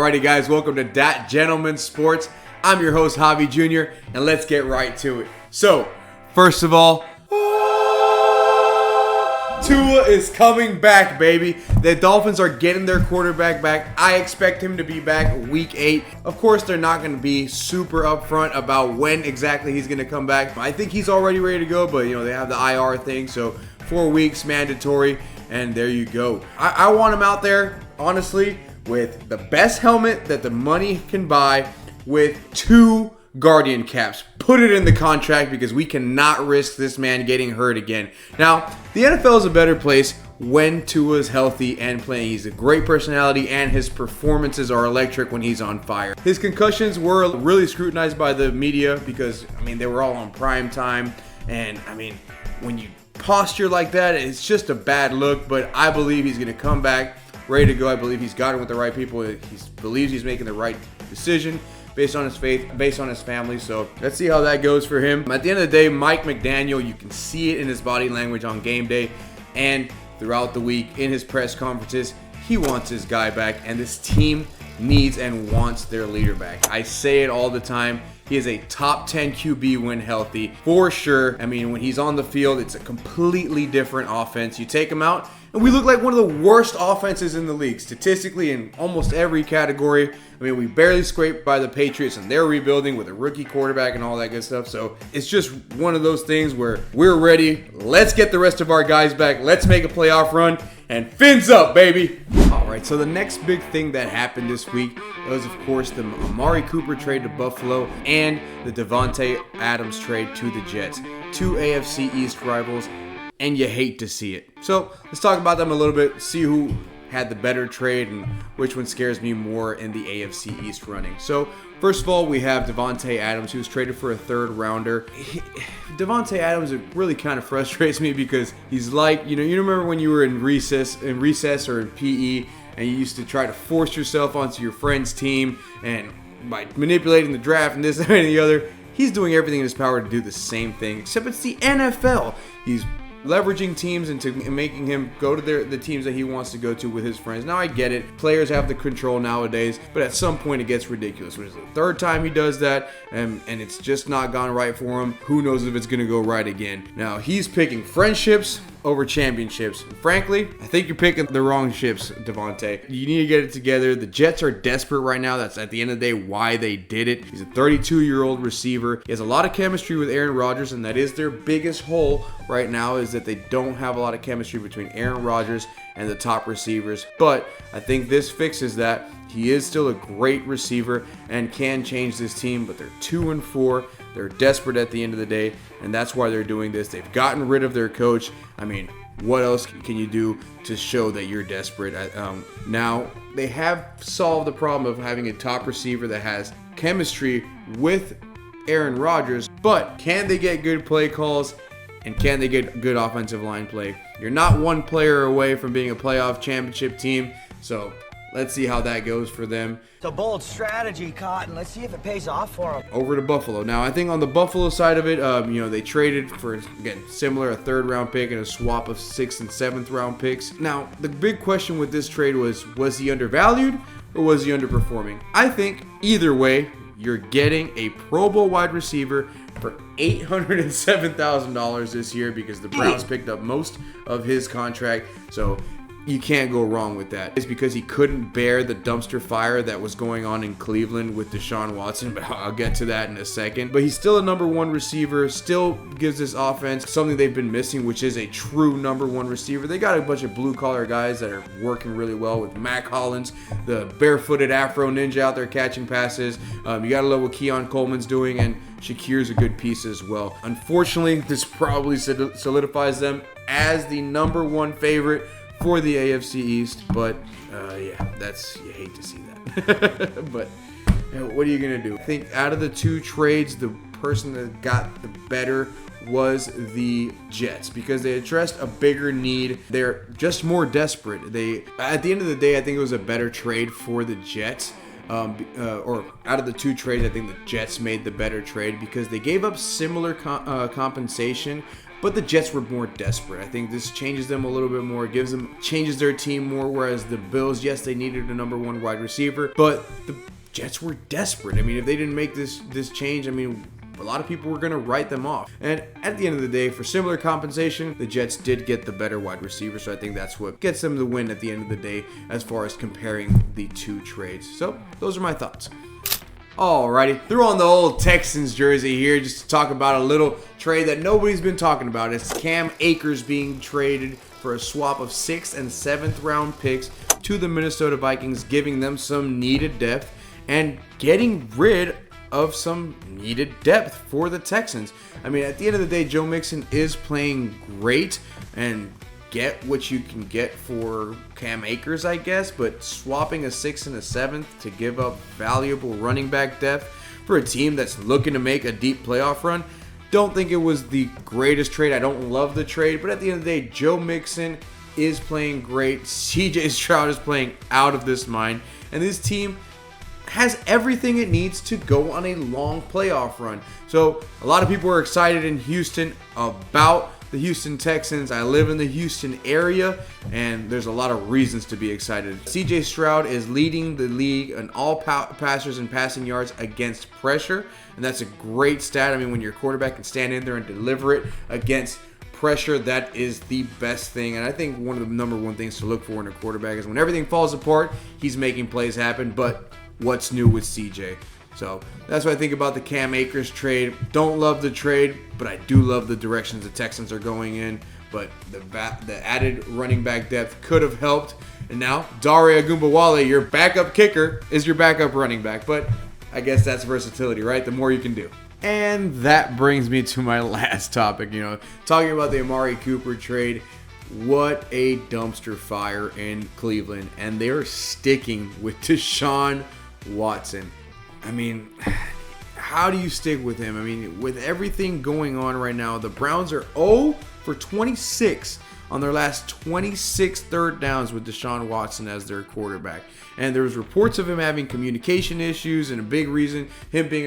Alrighty guys, welcome to DAT Gentleman Sports. I'm your host Javi Jr. and let's get right to it. So, first of all, Tua is coming back, baby. The Dolphins are getting their quarterback back. I expect him to be back week 8. Of course, they're not going to be super upfront about when exactly he's going to come back. I think he's already ready to go, but they have the IR thing, so 4 weeks mandatory, and there you go. I want him out there, honestly, with the best helmet that the money can buy, with 2 Guardian caps. Put it in the contract because we cannot risk this man getting hurt again. Now, the NFL is a better place when Tua's healthy and playing. He's a great personality and his performances are electric when he's on fire. His concussions were really scrutinized by the media because, they were all on prime time. And, when you posture like that, it's just a bad look. But I believe he's going to come back ready to go. I believe he's got it with the right people. He believes he's making the right decision based on his faith, based on his family. So let's see how that goes for him. At the end of the day, Mike McDaniel, you can see it in his body language on game day and throughout the week in his press conferences. He wants his guy back, and this team needs and wants their leader back. I say it all the time. He is a top 10 QB when healthy, for sure. When he's on the field, it's a completely different offense. You take him out, and we look like one of the worst offenses in the league, statistically in almost every category. We barely scraped by the Patriots, and they're rebuilding with a rookie quarterback and all that good stuff. So it's just one of those things where we're ready. Let's get the rest of our guys back. Let's make a playoff run, and fins up, baby. All right, so the next big thing that happened this week was, of course, the Amari Cooper trade to Buffalo and the Davante Adams trade to the Jets. 2 AFC East rivals, and you hate to see it. So let's talk about them a little bit, see who had the better trade and which one scares me more in the AFC East running. So first of all, we have Davante Adams, who was traded for a 3rd rounder. Davante Adams, it really kind of frustrates me because he's like, you remember when you were in recess or in PE, and you used to try to force yourself onto your friend's team, and by manipulating the draft and this and the other, he's doing everything in his power to do the same thing, except it's the NFL. He's leveraging teams into making him go to the teams that he wants to go to with his friends. Now, I get it. Players have the control nowadays, but at some point it gets ridiculous. Which is the 3rd time he does that, and it's just not gone right for him. Who knows if it's going to go right again. Now, he's picking friendships over championships. And frankly, I think you're picking the wrong ships, Davante. You need to get it together. The Jets are desperate right now. That's, at the end of the day, why they did it. He's a 32-year-old receiver. He has a lot of chemistry with Aaron Rodgers, and that is their biggest hole right now, is that they don't have a lot of chemistry between Aaron Rodgers and the top receivers. But I think this fixes that. He is still a great receiver and can change this team, but they're 2-4. They're desperate at the end of the day, and that's why they're doing this. They've gotten rid of their coach. What else can you do to show that you're desperate? Now, they have solved the problem of having a top receiver that has chemistry with Aaron Rodgers, but can they get good play calls, and can they get good offensive line play? You're not one player away from being a playoff championship team, so let's see how that goes for them. It's a bold strategy, Cotton. Let's see if it pays off for them. Over to Buffalo. Now, I think on the Buffalo side of it, they traded for, again, similar, a 3rd round pick and a swap of 6th and 7th round picks. Now, the big question with this trade was he undervalued or was he underperforming? I think either way, you're getting a Pro Bowl wide receiver for $807,000 this year because the Browns picked up most of his contract. So you can't go wrong with that. It's because he couldn't bear the dumpster fire that was going on in Cleveland with Deshaun Watson, but I'll get to that in a second. But he's still a number 1 receiver, still gives this offense something they've been missing, which is a true number 1 receiver. They got a bunch of blue-collar guys that are working really well with Mac Hollins, the barefooted Afro Ninja out there catching passes. You got to love what Keon Coleman's doing, and Shakir's a good piece as well. Unfortunately, this probably solidifies them as the number 1 favorite for the AFC East, but you hate to see that. But what are you gonna do? I think out of the 2 trades, the person that got the better was the Jets because they addressed a bigger need. They're just more desperate. At the end of the day, I think it was a better trade for the Jets. Or out of the 2 trades, I think the Jets made the better trade because they gave up similar compensation, but the Jets were more desperate. I think this changes them a little bit more, changes their team more, whereas the Bills, yes, they needed a number one wide receiver, but the Jets were desperate. I mean, if they didn't make this change, I mean, a lot of people were going to write them off. And at the end of the day, for similar compensation, the Jets did get the better wide receiver, so I think that's what gets them the win at the end of the day as far as comparing the two trades. So those are my thoughts. Alrighty, threw on the old Texans jersey here just to talk about a little trade that nobody's been talking about. It's Cam Akers being traded for a swap of 6th and 7th round picks to the Minnesota Vikings, giving them some needed depth and getting rid of some needed depth for the Texans. I mean, at the end of the day, Joe Mixon is playing great, and get what you can get for Cam Akers, I guess, but swapping a 6th and a 7th to give up valuable running back depth for a team that's looking to make a deep playoff run, don't think it was the greatest trade. I don't love the trade, but at the end of the day, Joe Mixon is playing great. CJ Stroud is playing out of this mind, and this team has everything it needs to go on a long playoff run. So a lot of people are excited in Houston about the Houston Texans. I live in the Houston area, and there's a lot of reasons to be excited. CJ Stroud is leading the league in all passers and passing yards against pressure, and that's a great stat. I mean, when your quarterback can stand in there and deliver it against pressure, that is the best thing. And I think one of the number one things to look for in a quarterback is when everything falls apart, he's making plays happen. But what's new with CJ? So that's what I think about the Cam Akers trade. Don't love the trade, but I do love the directions the Texans are going in. But the added running back depth could have helped. And now 𝗟𝗧𝗘𝗦𝗧𝗧, your backup kicker, is your backup running back. But I guess that's versatility, right? The more you can do. And that brings me to my last topic, talking about the Amari Cooper trade. What a dumpster fire in Cleveland. And they're sticking with Deshaun Watson. I mean, how do you stick with him? I mean, with everything going on right now, the Browns are 0 for 26 on their last 26 third downs with Deshaun Watson as their quarterback. And there was reports of him having communication issues, and him being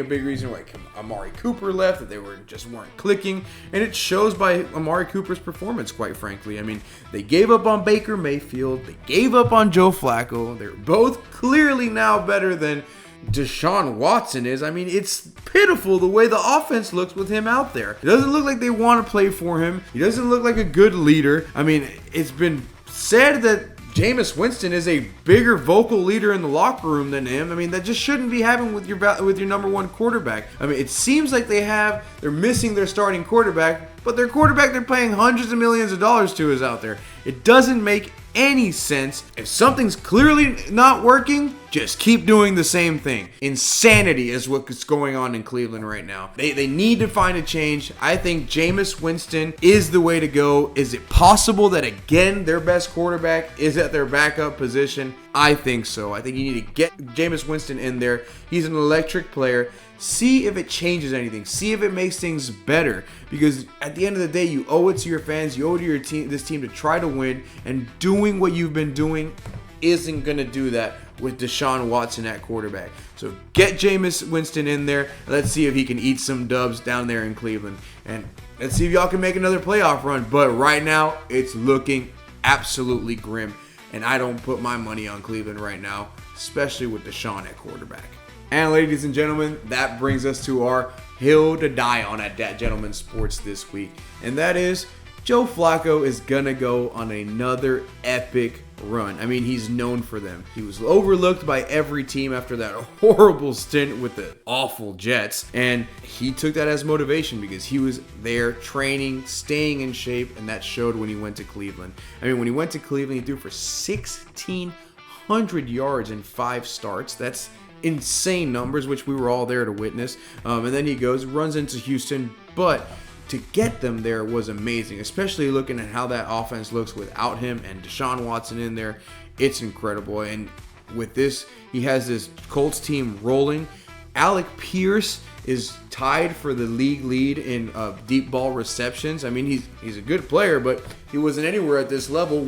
a big reason why Amari Cooper left, that they weren't clicking. And it shows by Amari Cooper's performance, quite frankly. I mean, they gave up on Baker Mayfield. They gave up on Joe Flacco. They're both clearly now better than Deshaun Watson is. I mean, it's pitiful the way the offense looks with him out there. It doesn't look like they want to play for him. He doesn't look like a good leader. I mean, it's been said that Jameis Winston is a bigger vocal leader in the locker room than him. I mean, that just shouldn't be happening with your number one quarterback. I mean, it seems like they're missing their starting quarterback, but their quarterback they're paying hundreds of millions of dollars to is out there. It doesn't make any sense. If something's clearly not working, just keep doing the same thing. Insanity is what's going on in Cleveland right now. They need to find a change. I think Jameis Winston is the way to go. Is it possible that, again, their best quarterback is at their backup position? I think so. I think you need to get Jameis Winston in there. He's an electric player. See if it changes anything. See if it makes things better. Because at the end of the day, you owe it to your fans. You owe it to your team, this team, to try to win. And doing what you've been doing isn't going to do that with Deshaun Watson at quarterback. So get Jameis Winston in there. Let's see if he can eat some dubs down there in Cleveland. And let's see if y'all can make another playoff run. But right now, it's looking absolutely grim. And I don't put my money on Cleveland right now, especially with Deshaun at quarterback. And ladies and gentlemen, that brings us to our hill to die on at DAT Gentleman Sports this week. And that is, Joe Flacco is going to go on another epic run. I mean, he's known for them. He was overlooked by every team after that horrible stint with the awful Jets. And he took that as motivation because he was there training, staying in shape, and that showed when he went to Cleveland. I mean, when he went to Cleveland, he threw for 1,600 yards in 5 starts. That's insane numbers, which we were all there to witness. And then he runs into Houston, but to get them there was amazing, especially looking at how that offense looks without him and Deshaun Watson in there. It's incredible. And with this, he has this Colts team rolling. Alec Pierce is tied for the league lead in deep ball receptions. I mean, he's a good player, but he wasn't anywhere at this level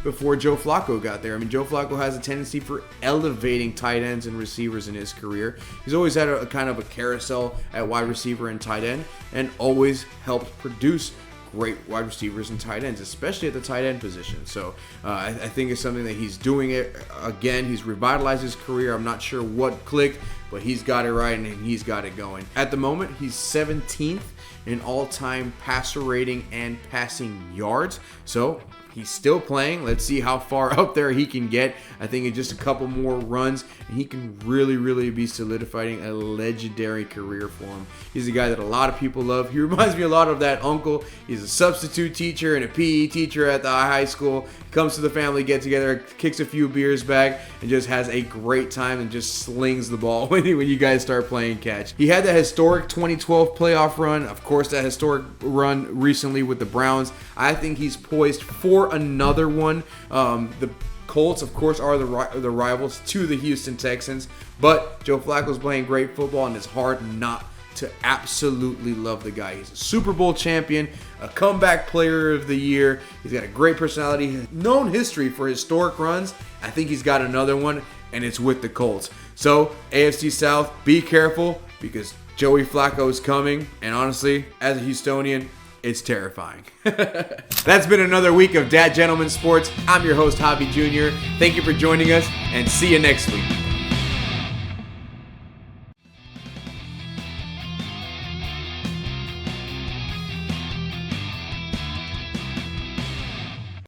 before Joe Flacco got there. I mean, Joe Flacco has a tendency for elevating tight ends and receivers in his career. He's always had a kind of a carousel at wide receiver and tight end, and always helped produce great wide receivers and tight ends, especially at the tight end position. So I think it's something that he's doing it again. He's revitalized his career. I'm not sure what clicked, but he's got it right and he's got it going. At the moment, he's 17th in all-time passer rating and passing yards. So he's still playing. Let's see how far up there he can get. I think in just a couple more runs, and he can really be solidifying a legendary career for him. He's a guy that a lot of people love. He reminds me a lot of that uncle. He's a substitute teacher and a PE teacher at the high school. Comes to the family get-together, kicks a few beers back, and just has a great time and just slings the ball when you guys start playing catch. He had that historic 2012 playoff run. Of course, that historic run recently with the Browns. I think he's poised for another one. The Colts, of course, are the rivals to the Houston Texans, but Joe Flacco's playing great football, and it's hard not to absolutely love the guy. He's a Super Bowl champion, a comeback player of the year. He's got a great personality, known history for historic runs. I think he's got another one, and it's with the Colts. So, AFC South, be careful because Joey Flacco is coming, and honestly, as a Houstonian, it's terrifying. That's been another week of Dat Gentleman Sports. I'm your host, Javi Jr. Thank you for joining us, and see you next week.